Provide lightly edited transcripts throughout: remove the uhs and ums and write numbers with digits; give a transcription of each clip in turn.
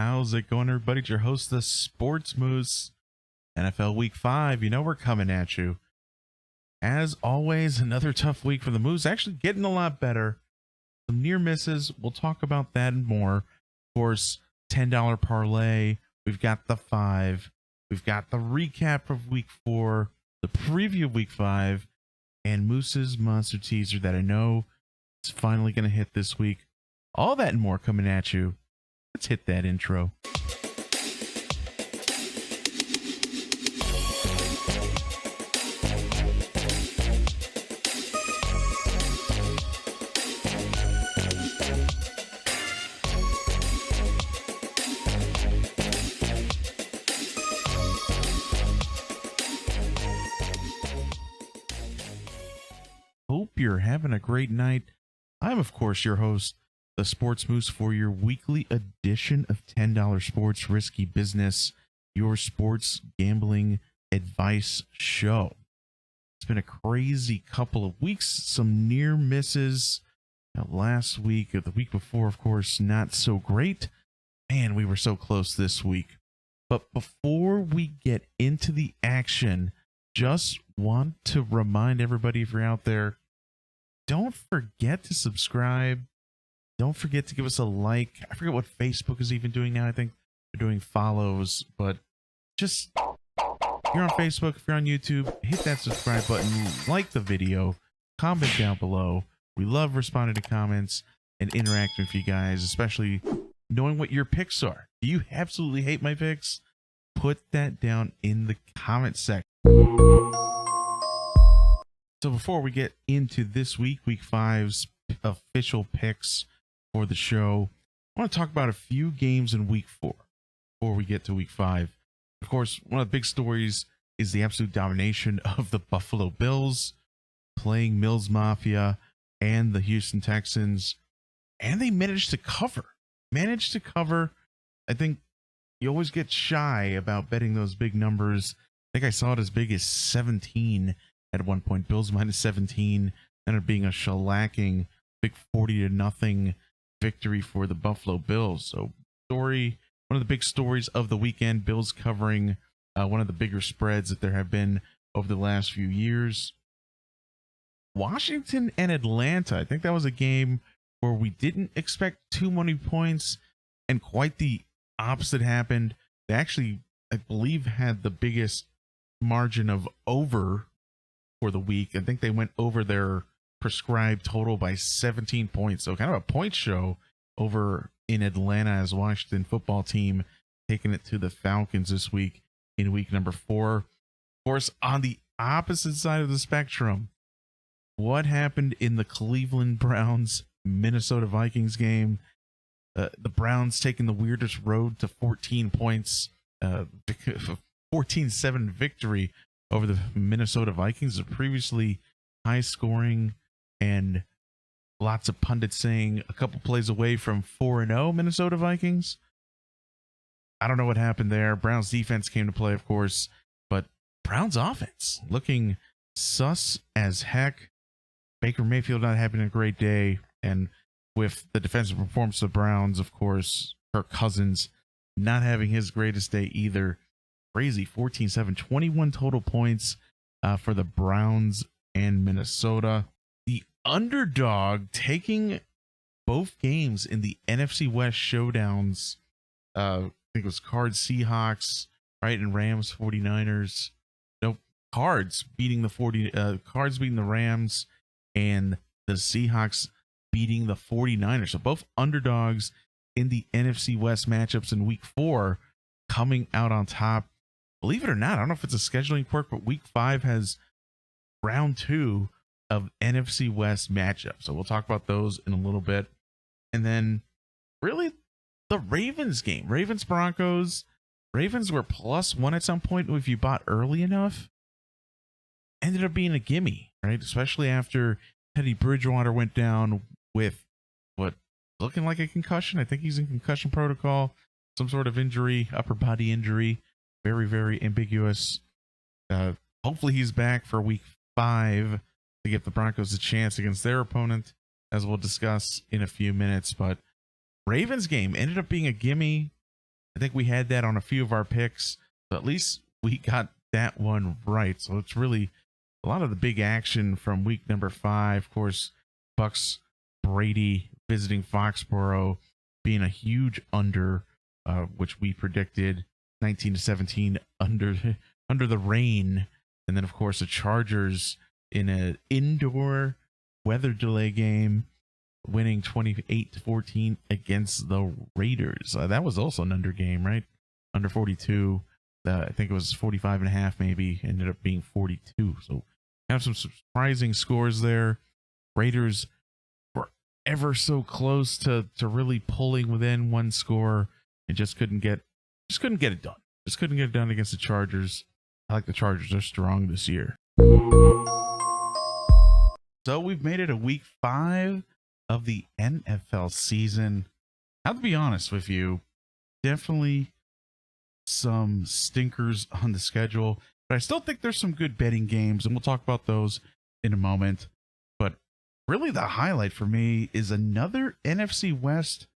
How's it going, everybody? It's your host, the Sports Moose. NFL Week 5, you know we're coming at you. As always, another tough week for the Moose. Actually getting a lot better. Some near misses. We'll talk about that and more. Of course, $10 parlay. We've got the 5. We've got the recap of Week 4, the preview of Week 5, and Moose's monster teaser that I know is finally going to hit this week. All that and more coming at you. Let's hit that intro. Hope you're having a great night. I'm, of course, your host, the Sports Moose, for your weekly edition of $10 Sports Risky Business, your sports gambling advice show. It's been a crazy couple of weeks, some near misses. Last week, or the week before, of course, not so great. Man, we were so close this week. But before we get into the action, just want to remind everybody, if you're out there, don't forget to subscribe. Don't forget to give us a like. I forget what Facebook is even doing now. I think they're doing follows, but just, if you're on Facebook, if you're on YouTube, hit that subscribe button, like the video, comment down below. We love responding to comments and interacting with you guys, especially knowing what your picks are. Do you absolutely hate my picks? Put that down in the comment section. So before we get into this week, Week 5's official picks for the show, I want to talk about a few games in Week 4 before we get to Week 5. Of course, one of the big stories is the absolute domination of the Buffalo Bills playing Mills Mafia and the Houston Texans, and they managed to cover. I think you always get shy about betting those big numbers. I think I saw it as big as 17 at one point. Bills minus 17 ended up being a shellacking, big 40-0 victory for the Buffalo Bills. So one of the big stories of the weekend, Bills covering one of the bigger spreads that there have been over the last few years. Washington and Atlanta, I think that was a game where we didn't expect too many points, and quite the opposite happened. They actually, I believe, had the biggest margin of over for the week. I think they went over their prescribed total by 17 points. So kind of a point show over in Atlanta as Washington football team taking it to the Falcons this week in week number 4. Of course, on the opposite side of the spectrum, what happened in the Cleveland Browns Minnesota Vikings game? The Browns taking the weirdest road to 14 points, 14-7 victory over the Minnesota Vikings. A previously high scoring and lots of pundits saying a couple plays away from 4-0 Minnesota Vikings. I don't know what happened there. Browns defense came to play, of course, but Browns offense looking sus as heck. Baker Mayfield not having a great day, and with the defensive performance of the Browns, of course, Kirk Cousins not having his greatest day either. Crazy, 14-7, 21 total points for the Browns and Minnesota. The underdog taking both games in the NFC West showdowns. I think it was Cards Seahawks, right, and Rams 49ers. Nope, Cards beating the Rams, and the Seahawks beating the 49ers. So both underdogs in the NFC West matchups in Week 4 coming out on top. Believe it or not, I don't know if it's a scheduling quirk, but Week 5 has round 2 of NFC West matchups. So we'll talk about those in a little bit. And then really the Ravens game. Ravens-Broncos. Ravens were +1 at some point if you bought early enough. Ended up being a gimme, right? Especially after Teddy Bridgewater went down with what looking like a concussion. I think he's in concussion protocol. Some sort of injury, upper body injury. Very, very ambiguous. Hopefully he's back for Week 5 to give the Broncos a chance against their opponent, as we'll discuss in a few minutes. But Ravens game ended up being a gimme. think we had that on a few of our picks, but at least we got that one right. So it's really a lot of the big action from week number 5. Of course, Bucks Brady visiting Foxborough being a huge under, which we predicted 19-17 under the rain. And then, of course, the Chargers in an indoor weather delay game, winning 28-14 against the Raiders. That was also an under game, right? Under 42. I think it was 45.5 maybe. Ended up being 42. So have some surprising scores there. Raiders were ever so close to really pulling within one score and just couldn't get it done. Just couldn't get it done against the Chargers. I like the Chargers. They're strong this year. So we've made it to week 5 of the NFL season. I have to be honest with you, definitely some stinkers on the schedule, but I still think there's some good betting games, and we'll talk about those in a moment. But really the highlight for me is another NFC West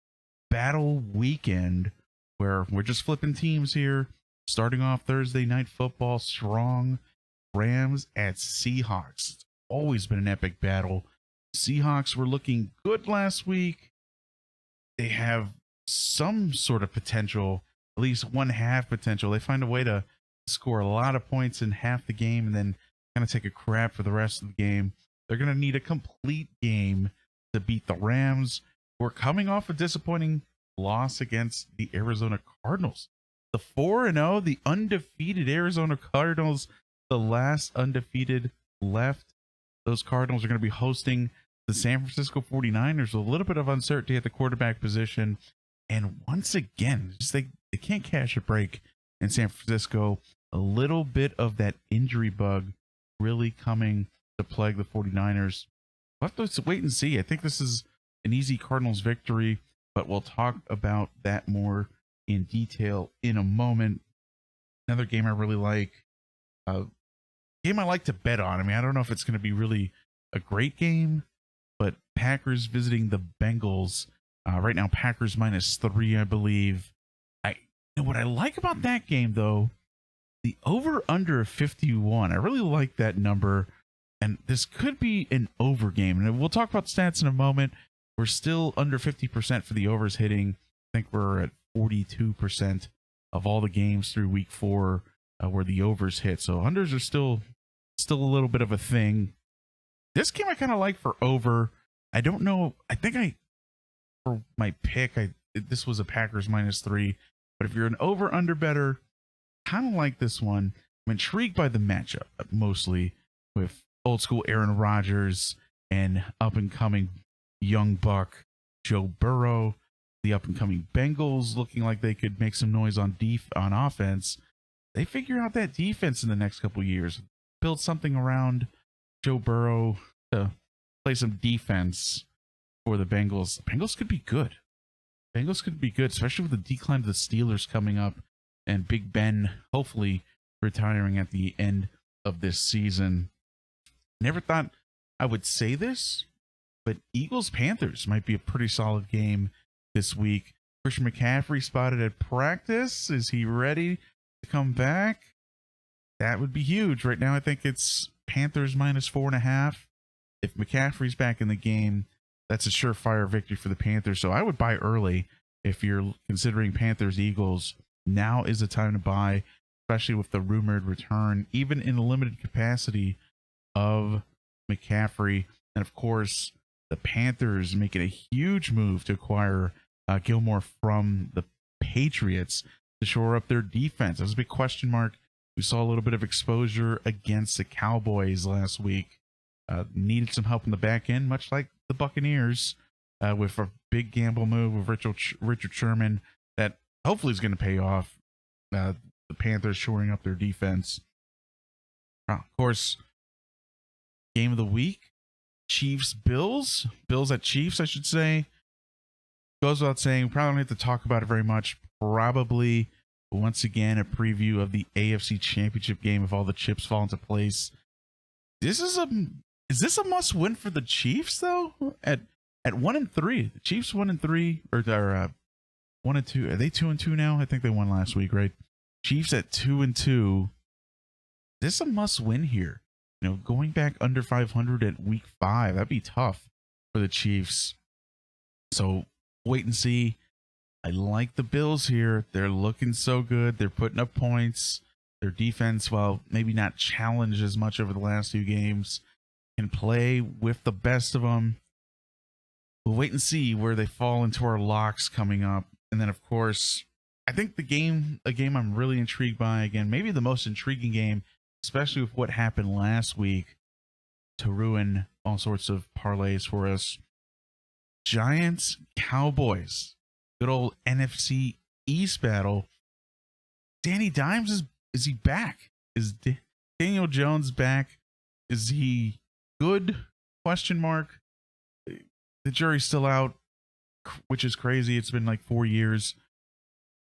battle weekend where we're just flipping teams here. Starting off Thursday Night Football strong, Rams at Seahawks. It's always been an epic battle. Seahawks were looking good last week. They have some sort of potential, at least one half potential. They find a way to score a lot of points in half the game and then kind of take a crap for the rest of the game. They're going to need a complete game to beat the Rams. We're coming off a disappointing loss against the Arizona Cardinals. The 4-0, the undefeated Arizona Cardinals, the last undefeated left. Those Cardinals are going to be hosting the San Francisco 49ers. A little bit of uncertainty at the quarterback position. And once again, just they can't catch a break in San Francisco. A little bit of that injury bug really coming to plague the 49ers. We'll have to wait and see. I think this is an easy Cardinals victory, but we'll talk about that more in detail in a moment. Another game I really like. Game I like to bet on. I mean, I don't know if it's going to be really a great game, but Packers visiting the Bengals. Right now, Packers -3, I believe. What I like about that game, though, the over-under of 51. I really like that number, and this could be an over game. And we'll talk about stats in a moment. We're still under 50% for the overs hitting. I think we're at 42% of all the games through week 4 where the overs hit. So unders are still a little bit of a thing. This game I kind of like for over. I don't know. I think for my pick, this was a Packers -3. But if you're an over-under better, kind of like this one. I'm intrigued by the matchup, mostly with old school Aaron Rodgers and up-and-coming young buck Joe Burrow. The up-and-coming Bengals looking like they could make some noise on offense. They figure out that defense in the next couple of years. Build something around Joe Burrow to play some defense for the Bengals. The Bengals could be good. Bengals could be good, especially with the decline of the Steelers coming up and Big Ben hopefully retiring at the end of this season. Never thought I would say this, but Eagles-Panthers might be a pretty solid game this week. Christian McCaffrey spotted at practice. Is he ready to come back? That would be huge. Right now, I think it's Panthers -4.5. If McCaffrey's back in the game, that's a surefire victory for the Panthers. So I would buy early if you're considering Panthers-Eagles. Now is the time to buy, especially with the rumored return, even in a limited capacity, of McCaffrey. And of course, the Panthers making a huge move to acquire Gilmore from the Patriots to shore up their defense. That was a big question mark. We saw a little bit of exposure against the Cowboys last week. Needed some help in the back end, much like the Buccaneers, with a big gamble move with Richard Sherman that hopefully is going to pay off. The Panthers shoring up their defense. Of course, game of the week, Chiefs-Bills. Bills at Chiefs, I should say. Goes without saying, probably don't have to talk about it very much. Probably, once again, a preview of the AFC Championship game if all the chips fall into place. Is this a must-win for the Chiefs, though? At 1-3, the Chiefs 1-3, or 1-2. Are they 2-2 now? I think they won last week, right? Chiefs at 2-2. This is a must win here. Going back under 500 at week 5, that'd be tough for the Chiefs. So wait and see. I like the Bills here. They're looking so good. They're putting up points. Their defense, while maybe not challenged as much over the last 2 games, can play with the best of them. We'll wait and see where they fall into our locks coming up. And then, of course, I think a game I'm really intrigued by, again, maybe the most intriguing game, especially with what happened last week to ruin all sorts of parlays for us. Giants, Cowboys, good old NFC East battle. Danny Dimes, is he back? Is Daniel Jones back? Is he good? Question mark. The jury's still out, which is crazy. It's been like 4 years.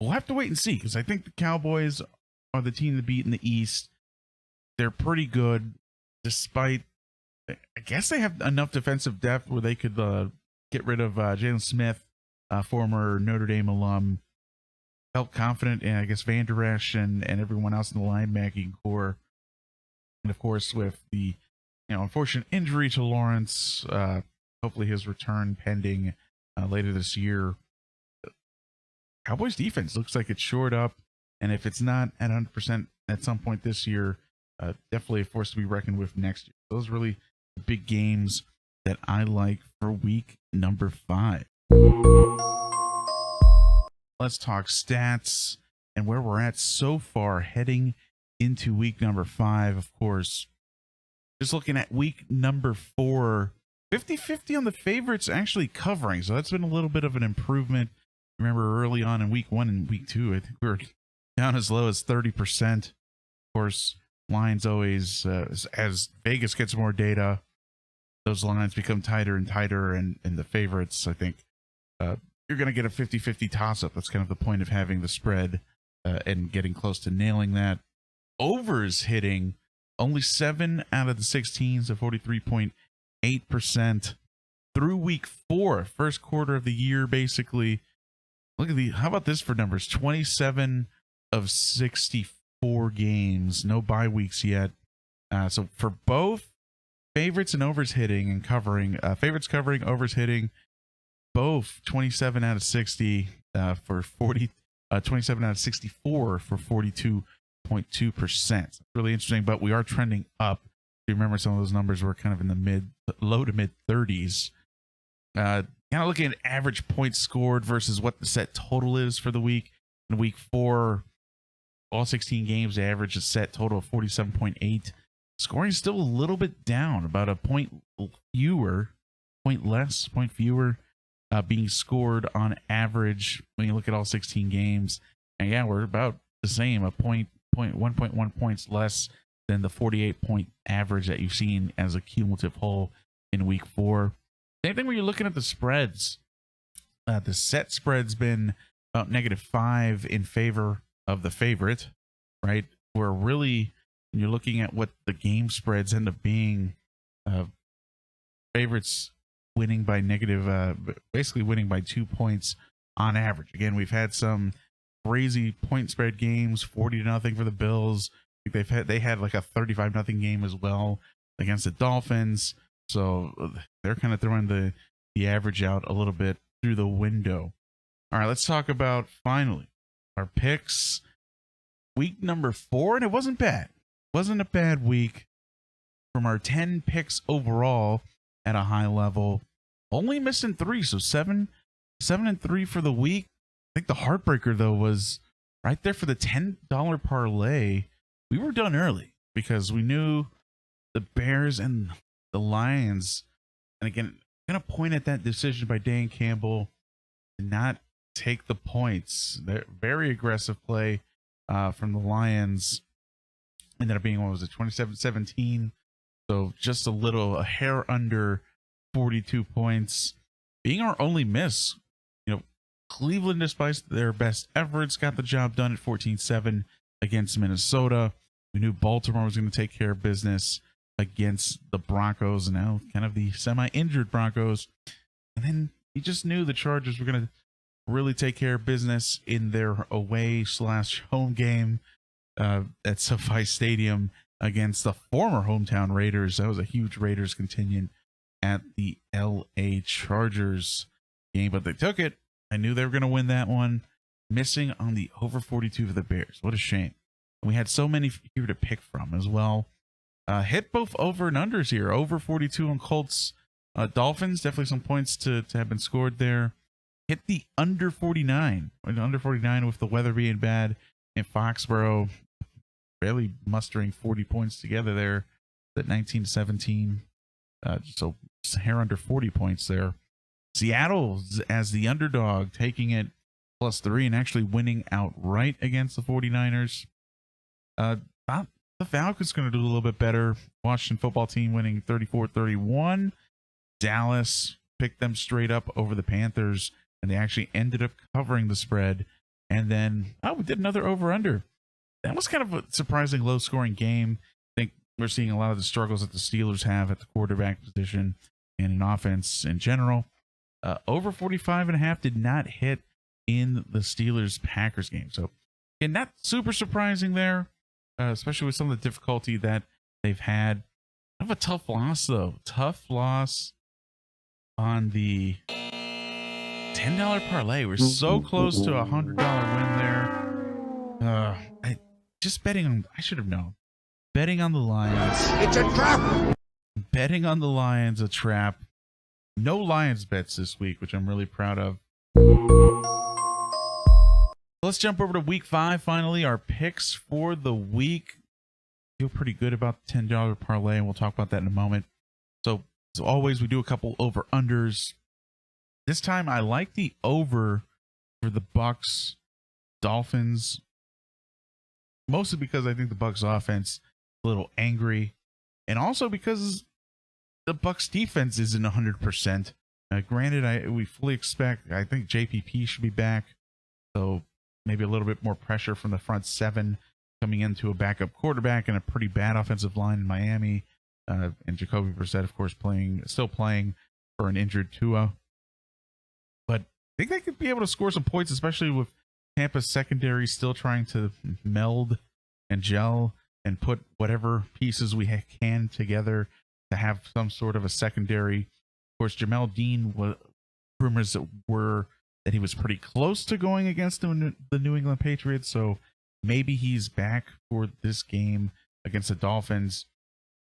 We'll have to wait and see, because I think the Cowboys are the team to beat in the East. They're pretty good, despite, I guess they have enough defensive depth where they could get rid of Jalen Smith, former Notre Dame alum. Felt confident in, I guess, Van Der Esch and everyone else in the linebacking core. And, of course, with the unfortunate injury to Lawrence, hopefully his return pending later this year. Cowboys defense looks like it's shored up, and if it's not at 100% at some point this year, definitely a force to be reckoned with next year. Those are really the big games that I like for week number 5. Let's talk stats and where we're at so far heading into week number 5. Of course, just looking at week number 4, 50-50 on the favorites actually covering. So that's been a little bit of an improvement. Remember early on in week 1 and week 2, I think we were down as low as 30%. Of course, lines always, as Vegas gets more data, those lines become tighter and tighter. And the favorites, I think, you're going to get a 50-50 toss-up. That's kind of the point of having the spread and getting close to nailing that. Overs hitting only 7 out of the 16, so 43.8% through week 4, first quarter of the year, basically. Look at how about this for numbers? 27 of 64 games, no bye weeks yet. So for both favorites and overs hitting and covering, favorites covering, overs hitting, both 27 out of 60 for 40, 27 out of 64 for 42.2%. Really interesting, but we are trending up. If you remember, some of those numbers were kind of in the low to mid 30s. Kind of looking at average points scored versus what the set total is for the week. In week 4, all 16 games, the average is set total of 47.8. Scoring is still a little bit down, about a point fewer being scored on average when you look at all 16 games. And yeah, we're about the same, 1.1 points less than the 48-point average that you've seen as a cumulative whole in week 4. Same thing when you're looking at the spreads. The set spread's been about -5 in favor of the favorite, right? Where really, when you're looking at what the game spreads end up being, favorites winning by basically winning by 2 points on average. Again, we've had some crazy point spread games, 40-0 for the Bills. I think they had like a 35-0 game as well against the Dolphins. So they're kind of throwing the average out a little bit through the window. All right, let's talk about finally our picks. Week number 4, and it wasn't bad. Wasn't a bad week. From our 10 picks overall at a high level, only missing 3, so 7-3 for the week. I think the heartbreaker though was right there for the $10 parlay. We were done early because we knew the Bears and the Lions, and again, I'm going to point at that decision by Dan Campbell to not take the points. They're very aggressive play from the Lions. Ended up being, what was it, 27-17. So just a hair under 42 points. Being our only miss, Cleveland, despite their best efforts, got the job done at 14-7 against Minnesota. We knew Baltimore was going to take care of business against the Broncos, now kind of the semi-injured Broncos. And then you just knew the Chargers were going to really take care of business in their away/home game at SoFi Stadium against the former hometown Raiders. That was a huge Raiders contingent at the LA Chargers game, but they took it. I knew they were going to win that one. Missing on the over 42 for the Bears. What a shame. We had so many here to pick from as well. Hit both over and unders here. Over 42 on Colts. Dolphins, definitely some points to have been scored there. Hit the under 49. Under 49 with the weather being bad in Foxborough. Barely mustering 40 points together there. At 19-17. So just a hair under 40 points there. Seattle as the underdog, taking it +3 and actually winning outright against the 49ers. The Falcons going to do a little bit better. Washington football team winning 34-31. Dallas picked them straight up over the Panthers, and they actually ended up covering the spread. And then, we did another over-under. That was kind of a surprising low-scoring game. I think we're seeing a lot of the struggles that the Steelers have at the quarterback position and in offense in general. Over 45.5 did not hit in the Steelers-Packers game. So, and not super surprising there, especially with some of the difficulty that they've had. Kind of a tough loss, though. Tough loss on the $10 parlay. We're so close to a $100 win there. Just betting on, I should have known. Betting on the Lions. It's a trap. Betting on the Lions, a trap. No Lions bets this week, which I'm really proud of. Let's jump over to week 5. Finally, our picks for the week. Feel pretty good about the $10 parlay, and we'll talk about that in a moment. So, as always, we do a couple over-unders. This time, I like the over for the Bucs Dolphins, mostly because I think the Bucs offense is a little angry, and also because the Bucs defense isn't 100%. Granted, we fully expect, I think JPP should be back, so maybe a little bit more pressure from the front seven coming into a backup quarterback and a pretty bad offensive line in Miami. And Jacoby Brissett, of course, still playing for an injured Tua. But I think they could be able to score some points, especially with Tampa's secondary still trying to meld and gel and put whatever pieces we can together to have some sort of a secondary. Of course, Jamel Dean, rumors were that he was pretty close to going against the New England Patriots, so maybe he's back for this game against the Dolphins.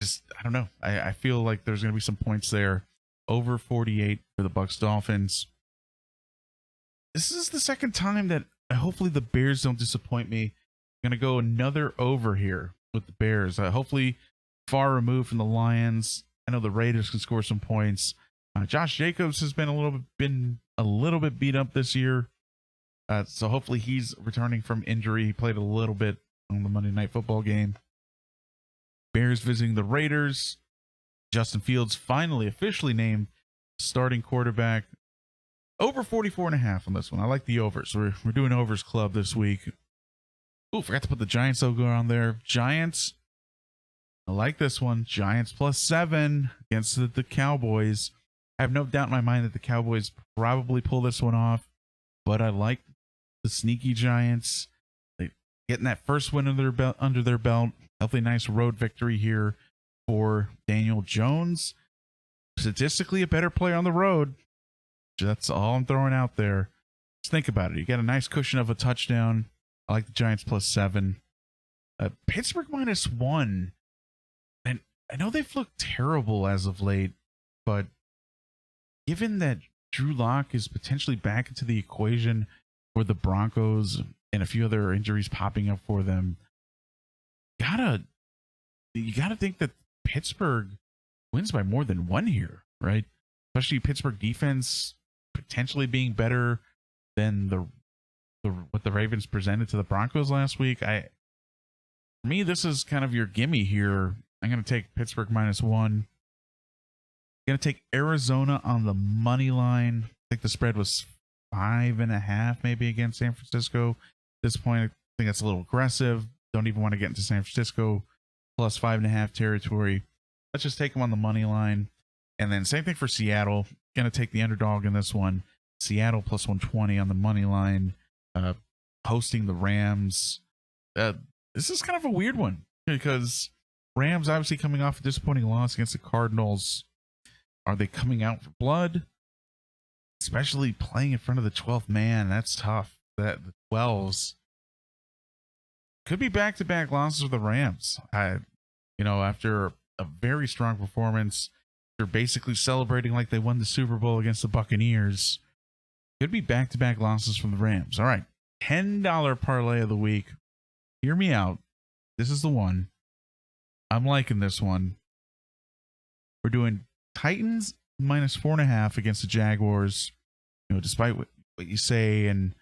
Just, I don't know. I feel like there's going to be some points there. Over 48 for the Bucs Dolphins. This is the second time that hopefully the Bears don't disappoint me. I'm going to go another over here with the Bears. Hopefully far removed from the Lions. I know the Raiders can score some points. Josh Jacobs has been a little bit beat up this year. So hopefully he's returning from injury. He played a little bit on the Monday Night Football game. Bears visiting the Raiders. Justin Fields finally officially named starting quarterback. Over 44.5 on this one. I like the overs. We're doing overs club this week. Oh, forgot to put the Giants logo on there. Giants. I like this one. Giants +7 against the Cowboys. I have no doubt in my mind that the Cowboys probably pull this one off, but I like the sneaky Giants. They getting that first win under their belt. Hopefully, nice road victory here for Daniel Jones. Statistically, a better player on the road. That's all I'm throwing out there. Just think about it. You got a nice cushion of a touchdown. I like the Giants +7. Pittsburgh -1. And I know they've looked terrible as of late, but given that Drew Lock is potentially back into the equation for the Broncos and a few other injuries popping up for them, you gotta think that Pittsburgh wins by more than one here, right? Especially Pittsburgh defense potentially being better than what the Ravens presented to the Broncos last week. For me, this is kind of your gimme here. I'm going to take Pittsburgh -1. Going to take Arizona on the money line. I think the spread was 5.5 maybe against San Francisco. At this point, I think that's a little aggressive. Don't even want to get into San Francisco +5.5 territory. Let's just take them on the money line. And then same thing for Seattle. Going to take the underdog in this one. Seattle plus 120 on the money line, hosting the Rams. This is kind of a weird one because Rams obviously coming off a disappointing loss against the Cardinals. Are they coming out for blood? Especially playing in front of the 12th man. That's tough. That the 12s could be back-to-back losses for the Rams. After a very strong performance, they're basically celebrating like they won the Super Bowl against the Buccaneers. Could be back-to-back losses from the Rams. All right, $10 parlay of the week. Hear me out. This is the one. I'm liking this one. We're doing Titans minus 4.5 against the Jaguars. Despite what you say and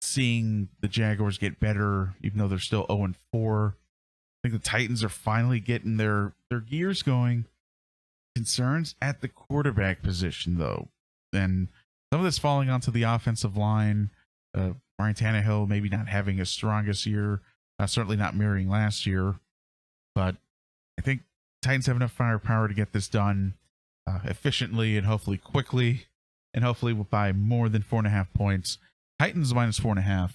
seeing the Jaguars get better, even though they're still 0-4. I think the Titans are finally getting their gears going. Concerns at the quarterback position, though. And some of this falling onto the offensive line. Ryan Tannehill maybe not having his strongest year. Certainly not mirroring last year. But I think Titans have enough firepower to get this done efficiently and hopefully quickly. And hopefully by more than 4.5 points. Titans minus 4.5.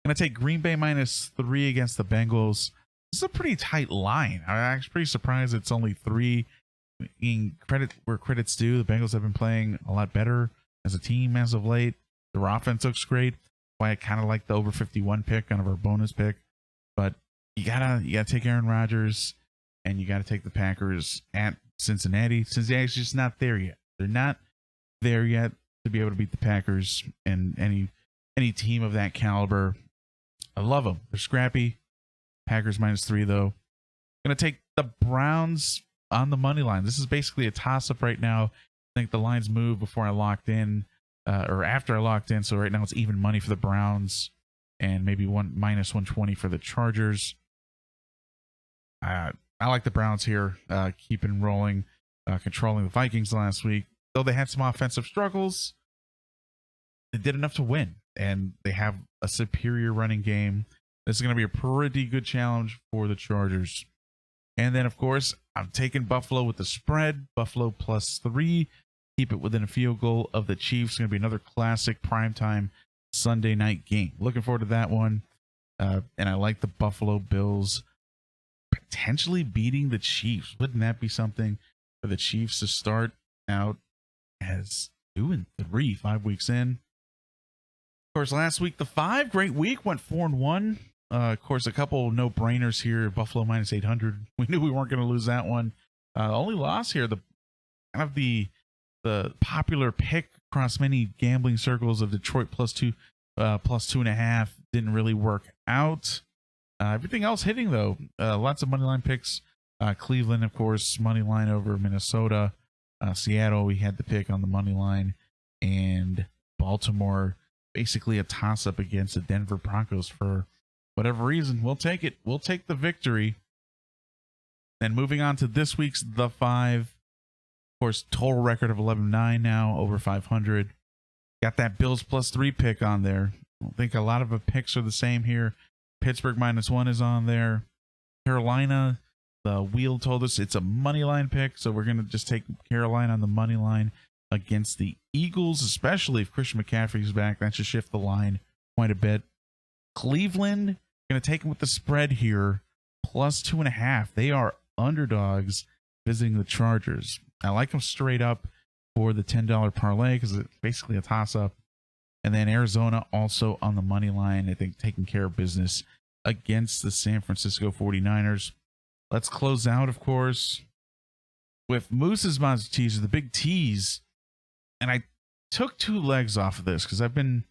Going to take Green Bay minus 3 against the Bengals. This is a pretty tight line. I'm actually pretty surprised it's only 3. In credit where credit's due, the Bengals have been playing a lot better as a team as of late. Their offense looks great. Why I kind of like the over 51 pick, kind of our bonus pick. But you gotta take Aaron Rodgers, and you gotta take the Packers at Cincinnati. Cincinnati's just not there yet. They're not there yet to be able to beat the Packers and any team of that caliber. I love them. They're scrappy. Packers minus 3 though. Gonna take the Browns on the money line. This is basically a toss-up right now. I think the lines moved before I locked in, or after I locked in. So right now it's even money for the Browns and maybe minus 120 for the Chargers. I like the Browns here, keeping rolling, controlling the Vikings last week. Though they had some offensive struggles, they did enough to win, and they have a superior running game. This is going to be a pretty good challenge for the Chargers. And then, of course, I'm taking Buffalo with the spread. Buffalo plus 3. Keep it within a field goal of the Chiefs. It's going to be another classic primetime Sunday night game. Looking forward to that one. And I like the Buffalo Bills potentially beating the Chiefs. Wouldn't that be something for the Chiefs to start out as 2-3, 5 weeks in? Of course, last week, the 5, great week, went 4-1. Of course, a couple no-brainers here. Buffalo minus 800. We knew we weren't going to lose that one. Only loss here, the popular pick across many gambling circles of Detroit plus 2.5 didn't really work out. Everything else hitting though. Lots of money line picks. Cleveland, of course, money line over Minnesota. Seattle, we had the pick on the money line, and Baltimore, basically a toss-up against the Denver Broncos for whatever reason. We'll take it. We'll take the victory. Then moving on to this week's The 5. Of course, total record of 11-9 now, over 500. Got that Bills plus 3 pick on there. I think a lot of the picks are the same here. Pittsburgh minus 1 is on there. Carolina, the wheel told us it's a money line pick, so we're going to just take Carolina on the money line against the Eagles, especially if Christian McCaffrey's back. That should shift the line quite a bit. Cleveland, going to take them with the spread here, plus 2.5. They are underdogs visiting the Chargers. I like them straight up for the $10 parlay because it's basically a toss-up. And then Arizona also on the money line, I think, taking care of business against the San Francisco 49ers. Let's close out, of course, with Moose's Monster Teaser, the big tease. And I took 2 legs off of this because the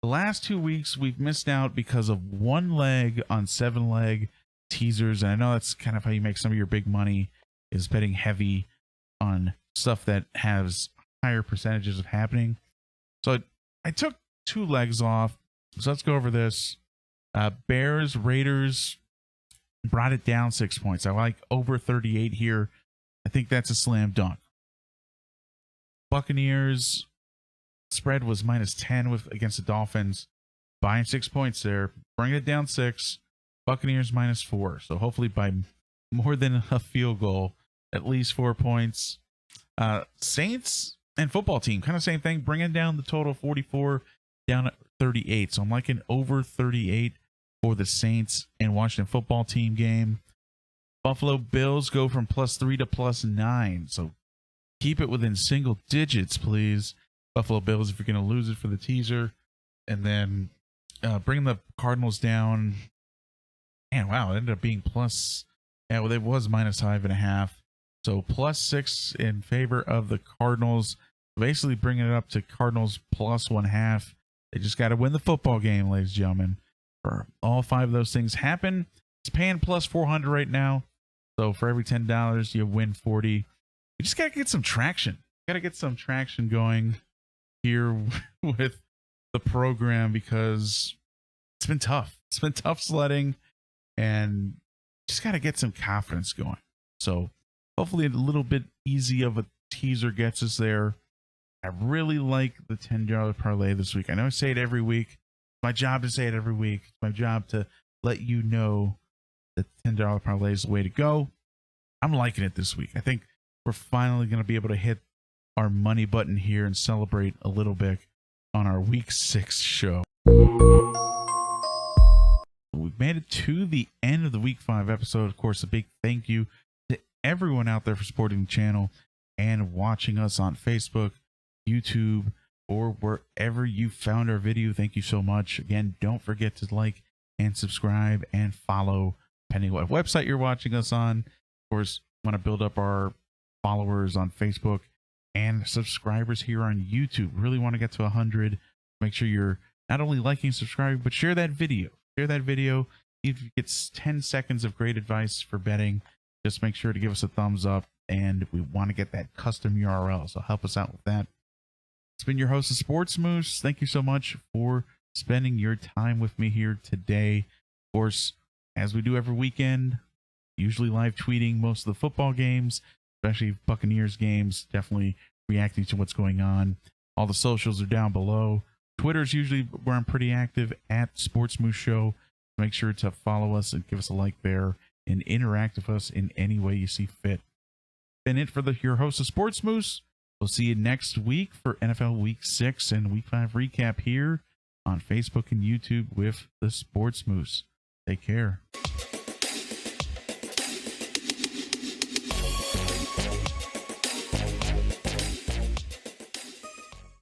last 2 weeks we've missed out because of 1 leg on 7-leg teasers. And I know that's kind of how you make some of your big money, is betting heavy on stuff that has higher percentages of happening. So I took 2 legs off. So let's go over this. Bears, Raiders brought it down 6 points. I like over 38 here. I think that's a slam dunk. Buccaneers spread was minus 10 against the Dolphins. Buying 6 points there. Bring it down 6. Buccaneers minus 4. So hopefully by more than a field goal, at least 4 points. Saints And football team, kind of same thing, bringing down the total 44 down at 38. So I'm liking over 38 for the Saints and Washington football team game. Buffalo Bills go from +3 to +9. So keep it within single digits, please. Buffalo Bills, if you're going to lose it for the teaser. And then bring the Cardinals down. Man, wow, it ended up being plus. Yeah, well, it was -5.5. So +6 in favor of the Cardinals. Basically bringing it up to Cardinals +1/2. They just got to win the football game, ladies and gentlemen. For all 5 of those things happen, it's paying +400 right now. So for every $10, you win 40. You just got to get some traction. Got to get some traction going here with the program because it's been tough. It's been tough sledding, and just got to get some confidence going. So hopefully a little bit easy of a teaser gets us there. I really like the $10 parlay this week. I know I say it every week. It's my job to say it every week. It's my job to let you know that $10 parlay is the way to go. I'm liking it this week. I think we're finally going to be able to hit our money button here and celebrate a little bit on our week 6 show. We've made it to the end of the week 5 episode. Of course, a big thank you to everyone out there for supporting the channel and watching us on Facebook, YouTube, or wherever you found our video. Thank you so much. Again, don't forget to like and subscribe and follow, depending on what website you're watching us on. Of course, want to build up our followers on Facebook and subscribers here on YouTube. Really want to get to 100. Make sure you're not only liking, subscribing, but share that video. Share that video. If you get 10 seconds of great advice for betting, just make sure to give us a thumbs up. And we want to get that custom URL, so help us out with that. It's been your host of Sports Moose. Thank you so much for spending your time with me here today. Of course, as we do every weekend, usually live tweeting most of the football games, especially Buccaneers games, definitely reacting to what's going on. All the socials are down below. Twitter's usually where I'm pretty active, at Sports Moose Show. Make sure to follow us and give us a like there and interact with us in any way you see fit. Been it for your host of Sports Moose. We'll see you next week for NFL Week 6 and Week 5 recap here on Facebook and YouTube with the Sports Moose. Take care.